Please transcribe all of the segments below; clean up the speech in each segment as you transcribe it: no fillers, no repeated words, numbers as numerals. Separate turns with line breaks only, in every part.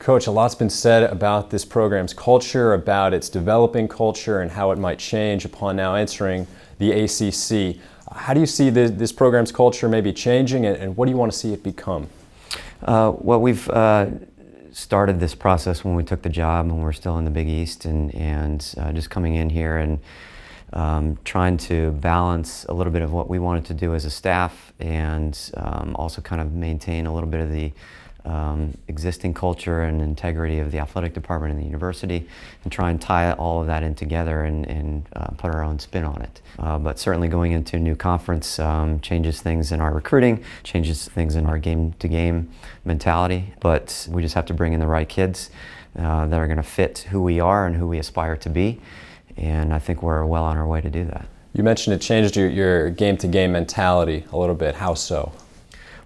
Coach, a lot's been said about this program's culture, about its developing culture, and how it might change upon now entering the ACC. How do you see this program's culture maybe changing, and what do you want to see it become?
Well, we've started this process when we took the job and we're still in the Big East, and just coming in here and trying to balance a little bit of what we wanted to do as a staff, and also kind of maintain a little bit of the existing culture and integrity of the athletic department and the university, and try and tie all of that in together and put our own spin on it. But certainly going into a new conference changes things in our recruiting, changes things in our game-to-game mentality, but we just have to bring in the right kids that are going to fit who we are and who we aspire to be, and I think we're well on our way to do that. You
mentioned it changed your game-to-game mentality a little bit. How so?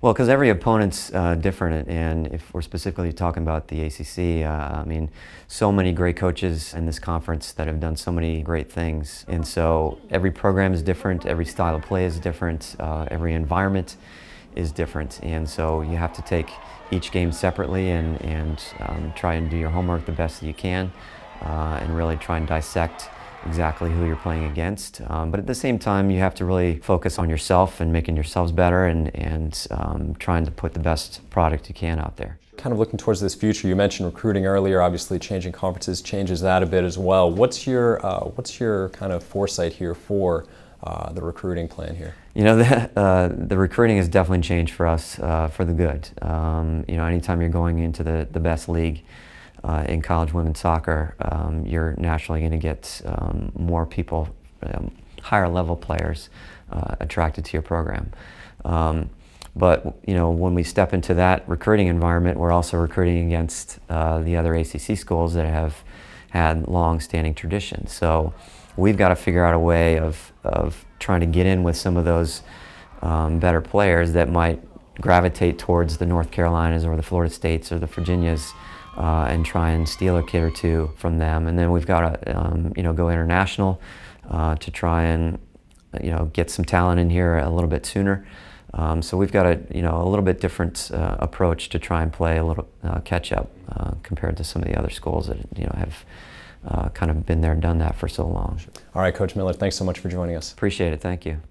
Well, because every opponent's different, and if we're specifically talking about the ACC, I mean, so many great coaches in this conference that have done so many great things, and so every program is different, every style of play is different, every environment is different, and so you have to take each game separately and try and do your homework the best that you can, and really try and dissect exactly who you're playing against. But at the same time, you have to really focus on yourself and making yourselves better, and trying to put the best product you can out there.
Kind of looking towards this future, you mentioned recruiting earlier. Obviously, changing conferences changes that a bit as well. What's your kind of foresight here for the recruiting plan here?
You know, the recruiting has definitely changed for us for the good. You know, anytime you're going into the best league in college women's soccer, you're naturally going to get more people, higher level players attracted to your program. But you know, when we step into that recruiting environment, we're also recruiting against the other ACC schools that have had long-standing traditions. So we've got to figure out a way of trying to get in with some of those better players that might gravitate towards the North Carolinas or the Florida States or the Virginias, and try and steal a kid or two from them. And then we've got to you know, go international to try and get some talent in here a little bit sooner. So we've got a little bit different approach to try and play a little catch up compared to some of the other schools that have kind of been there and done that for so long.
All right, Coach Miller, thanks so much for joining us.
Appreciate it. Thank you.